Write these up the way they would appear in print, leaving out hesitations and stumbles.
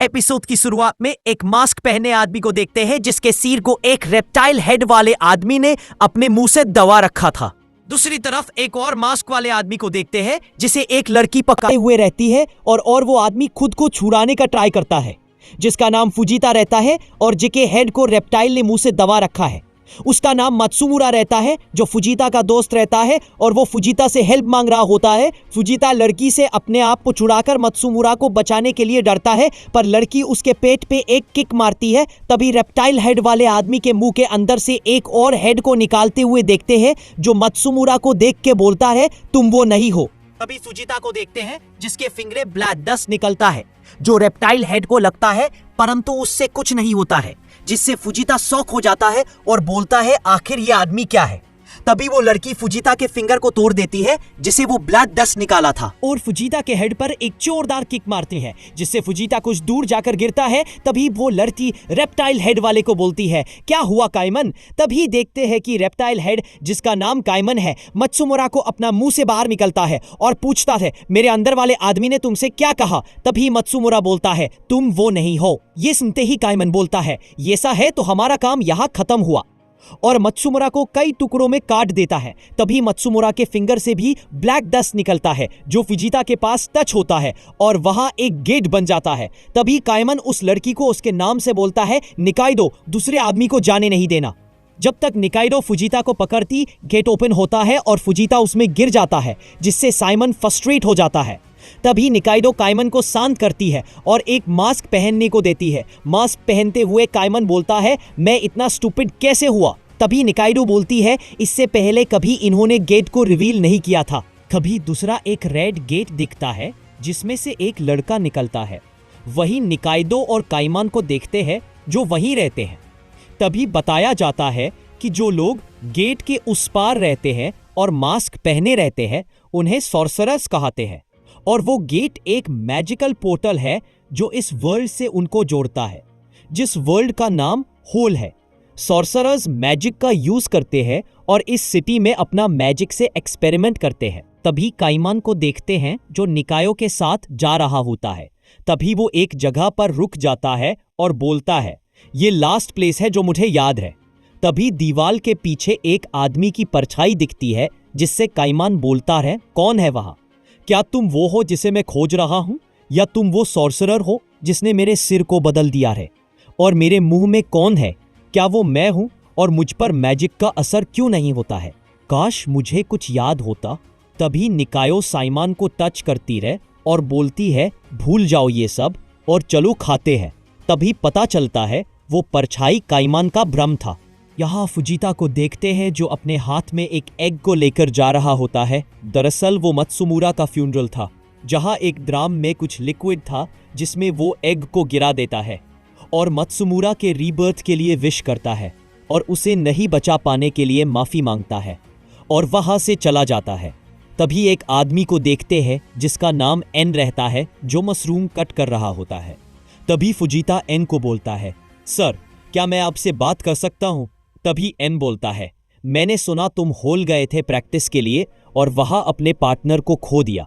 Episode की शुरुआत में एक मास्क पहने आदमी को देखते हैं जिसके सिर को एक रेप्टाइल हेड वाले आदमी ने अपने मुंह से दबा रखा था। दूसरी तरफ एक और मास्क वाले आदमी को देखते हैं जिसे एक लड़की पकड़े हुए रहती है और वो आदमी खुद को छुड़ाने का ट्राई करता है, जिसका नाम फुजीता रहता है और जिसके हेड को रेप्टाइल ने मुंह से दबा रखा है। उसका नाम मत्सुमुरा रहता है जो फुजीता का दोस्त रहता है और वो फुजीता से हेल्प मांग रहा होता है। फुजीता लड़की से अपने आप को छुड़ाकर मत्सुमुरा को बचाने के लिए डरता है, पर लड़की उसके पेट पे एक किक मारती है। तभी रेप्टाइल हेड वाले आदमी के मुंह के अंदर से एक और हेड को निकालते हुए देखते हैं जो मत्सुमुरा को देख के बोलता है, तुम वो नहीं हो। तभी फुजीता को देखते हैं जिसके फिंगरे ब्लैक डस्ट निकलता है जो रेप्टाइल हेड को लगता है, परंतु उससे कुछ नहीं होता है, जिससे फुजीता शॉक हो जाता है और बोलता है आखिर ये आदमी क्या है। तभी वो लड़की फुजीता के फिंगर को तोड़ देती है जिसे वो ब्लैक डस्ट निकाला था और फुजीता के हेड पर एक जोरदार किक मारती है जिससे फुजीता कुछ दूर जाकर गिरता है। तभी वो लड़की रेप्टाइल हेड वाले को बोलती है, क्या हुआ काइमन। तभी देखते हैं कि रेप्टाइल हेड जिसका नाम काइमन है मत्सुमुरा को अपना मुंह से बाहर निकलता है और पूछता है, मेरे अंदर वाले आदमी ने तुमसे क्या कहा। तभी मत्सुमुरा बोलता है, तुम वो नहीं हो। ये सुनते ही काइमन बोलता है, ऐसा है तो हमारा काम यहाँ खत्म हुआ, और मत्सुमुरा को कई टुकड़ों में काट देता है। तभी मत्सुमुरा के फिंगर से भी ब्लैक डस्ट निकलता है जो फुजीता के पास टच होता है और वहां एक गेट बन जाता है। तभी काइमन उस लड़की को उसके नाम से बोलता है, निकाइडो, दूसरे आदमी को जाने नहीं देना। जब तक निकाइडो फुजीता को पकड़ती, गेट ओपन होता है और फुजीता उसमें गिर जाता है जिससे साइमन फ्रस्ट्रेट हो जाता है। तभी निकाइडो काइमन को शांत करती है और एक मास्क पहनने को देती है। मास्क पहनते हुए काइमन बोलता है, मैं इतना स्टूपिड कैसे हुआ। तभी निकाइडो बोलती है, इससे पहले कभी इन्होंने गेट को रिवील नहीं किया था। कभी दूसरा एक रेड गेट दिखता है जिसमें से एक लड़का निकलता है। वही निकाइडो और काइमन को देखते हैं जो वहीं रहते हैं। तभी बताया जाता है कि जो लोग गेट के उस पार रहते हैं और मास्क पहने रहते हैं उन्हें सॉर्सरर्स कहते हैं, और वो गेट एक मैजिकल पोर्टल है जो इस वर्ल्ड से उनको जोड़ता है, जिस वर्ल्ड का नाम होल है। सॉर्सरर्स मैजिक का यूज करते हैं और इस सिटी में अपना मैजिक से एक्सपेरिमेंट करते हैं। तभी काइमन को देखते हैं जो निकायो के साथ जा रहा होता है। तभी वो एक जगह पर रुक जाता है और बोलता है, ये लास्ट प्लेस है जो मुझे याद है। तभी दीवार के पीछे एक आदमी की परछाई दिखती है जिससे काइमन बोलता है, कौन है वहां। क्या तुम वो हो जिसे मैं खोज रहा हूं, या तुम वो सॉर्सरर हो जिसने मेरे सिर को बदल दिया है। और मेरे मुंह में कौन है, क्या वो मैं हूं, और मुझ पर मैजिक का असर क्यों नहीं होता है। काश मुझे कुछ याद होता। तभी निकायो साइमन को टच करती रहे और बोलती है, भूल जाओ ये सब और चलो खाते हैं। तभी पता चलता है वो परछाई काइमन का भ्रम था। यहाँ फुजीता को देखते हैं जो अपने हाथ में एक एग को लेकर जा रहा होता है। दरअसल वो मत्सुमुरा का फ्यूनरल था जहाँ एक ड्राम में कुछ लिक्विड था जिसमें वो एग को गिरा देता है और मत्सुमुरा के रीबर्थ के लिए विश करता है और उसे नहीं बचा पाने के लिए माफी मांगता है और वहां से चला जाता है। तभी एक आदमी को देखते हैं जिसका नाम एन रहता है जो मशरूम कट कर रहा होता है। तभी फुजीता एन को बोलता है, सर क्या मैं आपसे बात कर सकता हूं। तभी एन बोलता है, मैंने सुना तुम होल गए थे प्रैक्टिस के लिए और वहां अपने पार्टनर को खो दिया।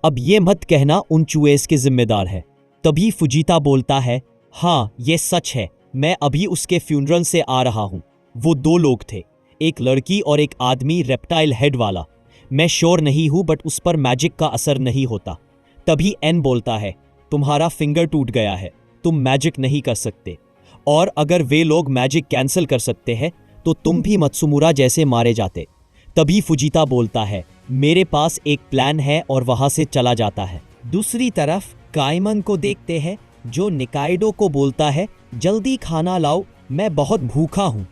अब ये मत कहना उन चूएस के जिम्मेदार है। तभी फुजीता बोलता है, हाँ ये सच है, मैं अभी उसके फ्यूनरल से आ रहा हूं। वो दो लोग थे, एक लड़की और एक आदमी रेप्टाइल हेड वाला। मैं श्योर नहीं हूं बट उस पर मैजिक का असर नहीं होता। तभी एन बोलता है, तुम्हारा फिंगर टूट गया है, तुम मैजिक नहीं कर सकते, और अगर वे लोग मैजिक कैंसिल कर सकते हैं तो तुम भी मत्सुमुरा जैसे मारे जाते। तभी फुजीता बोलता है, मेरे पास एक प्लान है, और वहां से चला जाता है। दूसरी तरफ काइमन को देखते हैं जो निकाइडो को बोलता है, जल्दी खाना लाओ, मैं बहुत भूखा हूं।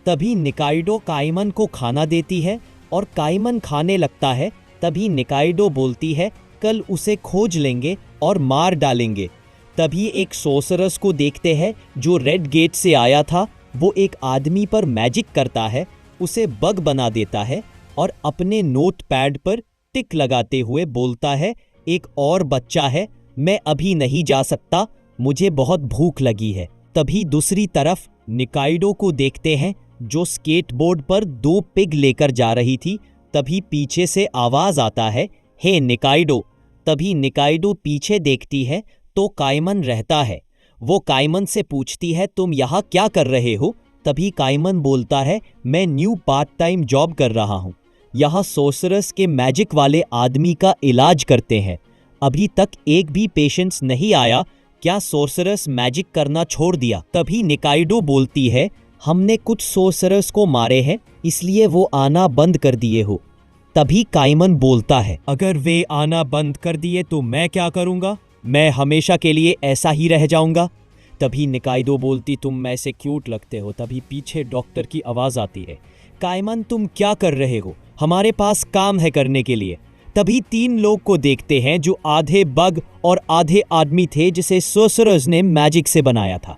तभी निकाइडो काइमन को खाना देती है और काइमन खाने लगता है। तभी निकाइडो बोलती है, कल उसे खोज लेंगे और मार डालेंगे। तभी एक सोर्सरर्स को देखते हैं जो रेड गेट से आया था। वो एक आदमी पर मैजिक करता है, उसे बग बना देता है और अपने नोट पैड पर टिक लगाते हुए बोलता है, एक और बच्चा है, मैं अभी नहीं जा सकता, मुझे बहुत भूख लगी है। तभी दूसरी तरफ निकाइडो को देखते हैं जो स्केटबोर्ड पर दो पिग लेकर जा रही थी। तभी पीछे से आवाज आता है, हे निकाइडो। तभी निकाइडो पीछे देखती है तो कायमन रहता है। वो कायमन से पूछती है तुम यहाँ क्या कर रहे हो? तभी कायमन बोलता है मैं न्यू पार्ट टाइम जॉब कर रहा हूँ, यहाँ सोर्सरस के मैजिक वाले आदमी का इलाज करते हैं। अभी तक एक भी पेशेंट्स नहीं आया, क्या सोर्सरस मैजिक करना छोड़ दिया? तभी निकाइडो बोलती है हमने कुछ सोर्सरस को मारे हैं, इसलिए वो आना बंद कर दिए हो। तभी कायमन बोलता है अगर वे आना बंद कर दिए तो मैं क्या करूँगा? मैं हमेशा के लिए ऐसा ही रह जाऊंगा। तभी निकाइडो बोलती तुम ऐसे क्यूट लगते हो। तभी पीछे डॉक्टर की आवाज़ आती है कायमन तुम क्या कर रहे हो? हमारे पास काम है करने के लिए। तभी 3 लोग को देखते हैं जो आधे बग और आधे आदमी थे, जिसे सोर्सरर्स ने मैजिक से बनाया था।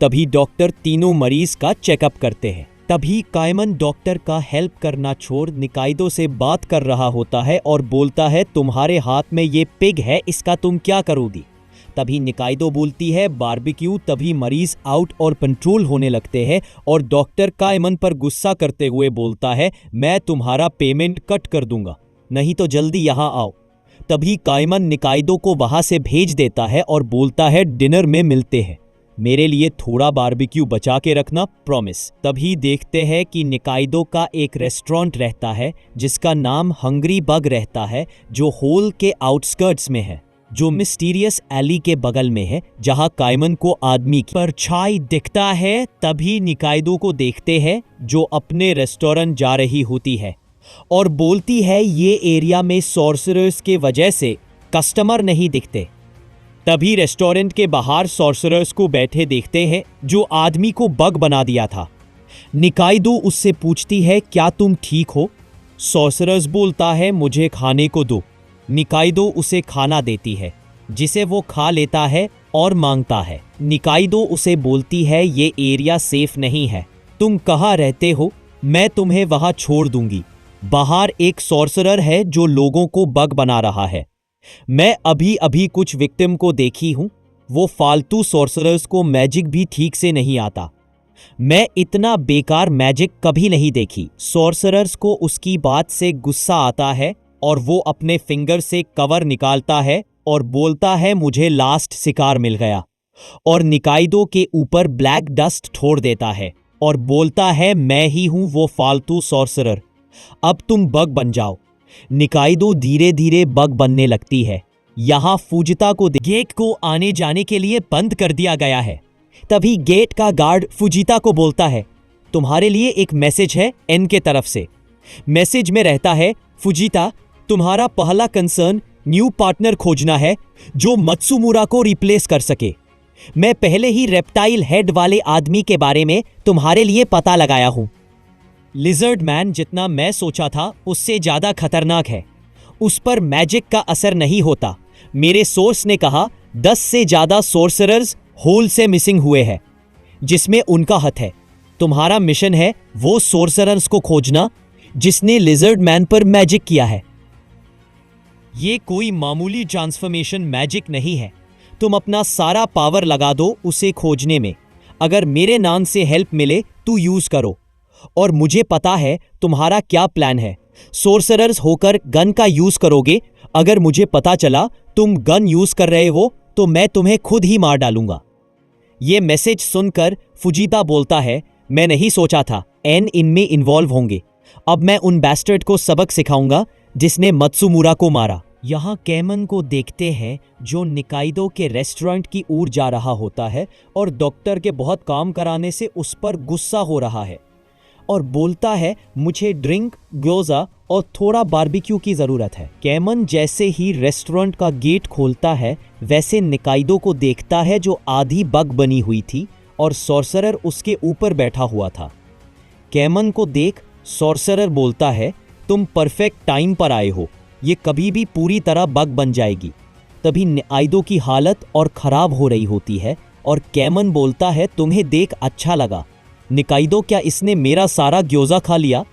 तभी डॉक्टर तीनों मरीज का चेकअप करते हैं। तभी कायमन डॉक्टर का हेल्प करना छोड़ निकाइडो से बात कर रहा होता है और बोलता है तुम्हारे हाथ में ये पिग है, इसका तुम क्या करोगी? तभी निकाइडो बोलती है बारबेक्यू। तभी मरीज आउट और कंट्रोल होने लगते हैं और डॉक्टर कायमन पर गुस्सा करते हुए बोलता है मैं तुम्हारा पेमेंट कट कर दूंगा, नहीं तो जल्दी यहाँ आओ। तभी कायमन निकाइडो को वहां से भेज देता है और बोलता है डिनर में मिलते हैं, मेरे लिए थोड़ा बारबेक्यू बचा के रखना, प्रॉमिस। तभी देखते हैं कि निकाइडो का एक रेस्टोरेंट रहता है जिसका नाम हंग्री बग रहता है, जो होल के आउटस्कर्ट्स में है, जो मिस्टीरियस एली के बगल में है, जहां कायमन को आदमी की परछाई दिखता है। तभी निकाइडो को देखते हैं जो अपने रेस्टोरेंट जा रही होती है और बोलती है ये एरिया में सॉर्सरर्स के वजह से कस्टमर नहीं दिखते। तभी रेस्टोरेंट के बाहर सॉर्सरर्स को बैठे देखते हैं जो आदमी को बग बना दिया था। निकाइडो उससे पूछती है क्या तुम ठीक हो? सॉर्सरर्स बोलता है मुझे खाने को दो। निकाइडो उसे खाना देती है जिसे वो खा लेता है और मांगता है। निकाइडो उसे बोलती है ये एरिया सेफ नहीं है, तुम कहाँ रहते हो? मैं तुम्हें वहां छोड़ दूंगी। बाहर एक सॉर्सरर है जो लोगों को बग बना रहा है। मैं अभी अभी कुछ विक्टिम को देखी हूं, वो फालतू सॉर्सरर्स को मैजिक भी ठीक से नहीं आता। मैं इतना बेकार मैजिक कभी नहीं देखी। सॉर्सरर्स को उसकी बात से गुस्सा आता है और वो अपने फिंगर से कवर निकालता है और बोलता है मुझे लास्ट शिकार मिल गया, और निकाइडो के ऊपर ब्लैक डस्ट छोड़ देता है और बोलता है मैं ही हूं वो फालतू सॉर्सरर, अब तुम बग बन जाओ। निकाइडो धीरे धीरे बग बनने लगती है। यहां फुजिता को गेट को आने जाने के लिए बंद कर दिया गया है। तभी गेट का गार्ड फुजिता को बोलता है तुम्हारे लिए एक मैसेज है एन के तरफ से। मैसेज में रहता है फुजिता तुम्हारा पहला कंसर्न न्यू पार्टनर खोजना है जो मत्सुमुरा को रिप्लेस कर सके। मैं पहले ही रेप्टाइल हेड वाले आदमी के बारे में तुम्हारे लिए पता लगाया हूं। लिजर्ड मैन जितना मैं सोचा था उससे ज्यादा खतरनाक है, उस पर मैजिक का असर नहीं होता। मेरे सोर्स ने कहा 10 से ज्यादा सोर्सरर्स होल से मिसिंग हुए हैं जिसमें उनका हाथ है। तुम्हारा मिशन है वो सोर्सरर्स को खोजना जिसने लिजर्ड मैन पर मैजिक किया है। ये कोई मामूली ट्रांसफॉर्मेशन मैजिक नहीं है, तुम अपना सारा पावर लगा दो उसे खोजने में। अगर मेरे नाम से हेल्प मिले तो यूज करो, और मुझे पता है तुम्हारा क्या प्लान है। सोर्सरर्स होकर गन का यूज करोगे। अगर मुझे पता चला तुम गन यूज कर रहे हो तो मैं तुम्हें खुद ही मार डालूंगा। ये मैसेज सुनकर फुजिता बोलता है मैं नहीं सोचा था एन इनमें इन्वॉल्व होंगे। अब मैं उन बैस्टर्ड को सबक सिखाऊंगा जिसने मत्सुमुरा को मारा। यहाँ कैमन को देखते हैं जो निकाइडो के रेस्टोरेंट की ओर जा रहा होता है और डॉक्टर के बहुत काम कराने से उस पर गुस्सा हो रहा है और बोलता है मुझे ड्रिंक, ग्योजा और थोड़ा बारबेक्यू की जरूरत है। कैमन जैसे ही रेस्टोरेंट का गेट खोलता है वैसे निकाइडो को देखता है जो आधी बग बनी हुई थी और सॉर्सरर उसके ऊपर बैठा हुआ था। कैमन को देख सॉर्सरर बोलता है तुम परफेक्ट टाइम पर आए हो, ये कभी भी पूरी तरह बग बन जाएगी। तभी निकाइडो की हालत और खराब हो रही होती है और कैमन बोलता है तुम्हें देख अच्छा लगा। निकाइडो क्या इसने मेरा सारा ग्योजा खा लिया?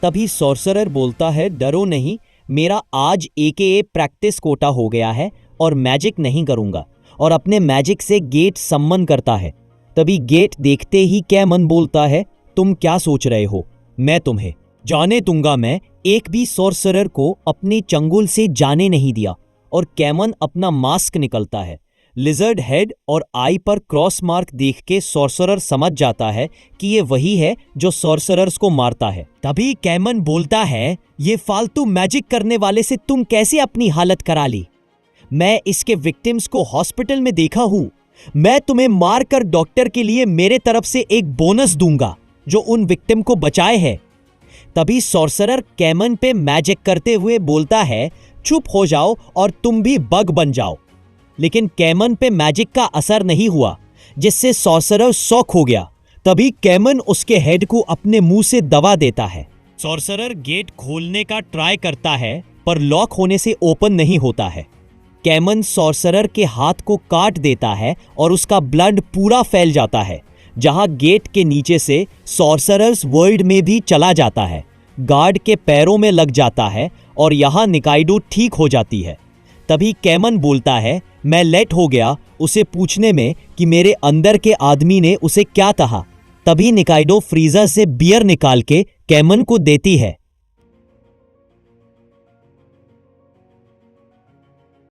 तभी सॉर्सरर बोलता है डरो नहीं, मेरा आज AKA प्रैक्टिस कोटा हो गया है और मैजिक नहीं करूंगा, और अपने मैजिक से गेट सम्मन करता है। तभी गेट देखते ही कैमन बोलता है तुम क्या सोच रहे हो, मैं तुम्हें जाने दूंगा। मैं एक भी सॉर्सरर को अपने चंगुल से जाने नहीं दिया। और कैमन अपना मास्क निकलता है लिजर्ड हेड और आई पर क्रॉस मार्क देख के सॉर्सरर समझ जाता है कि ये वही है जो सॉर्सरर्स को मारता है। तभी कैमन बोलता है, ये फालतू मैजिक करने वाले से तुम कैसे अपनी हालत करा ली? मैं इसके विक्टिम्स को हॉस्पिटल में देखा हूं। मैं तुम्हें मारकर डॉक्टर के लिए मेरे तरफ से एक बोनस दूंगा जो उन विक्टिम को बचाए है। तभी सॉर्सरर कैमन पे मैजिक करते हुए बोलता है, चुप हो जाओ और तुम भी बग बन जाओ। लेकिन कैमन पे मैजिक का असर नहीं हुआ, जिससे सॉर्सरर शॉक हो गया। तभी कैमन उसके हेड को अपने मुंह से दबा देता है। सॉर्सरर गेट खोलने का ट्राई करता है पर लॉक होने से ओपन नहीं होता है। कैमन सॉर्सरर के हाथ को काट देता है और उसका ब्लड पूरा फैल जाता है, जहां गेट के नीचे से सॉर्सरर्स वर्ल्ड में भी चला जाता है। गार्ड के पैरों में लग जाता है और यहां निकाइडो ठीक हो जाती है। तभी कैमन बोलता है, मैं लेट हो गया उसे पूछने में कि मेरे अंदर के आदमी ने उसे क्या कहा। तभी निकाइडो फ्रीजर से बियर निकाल के कैमन को देती है।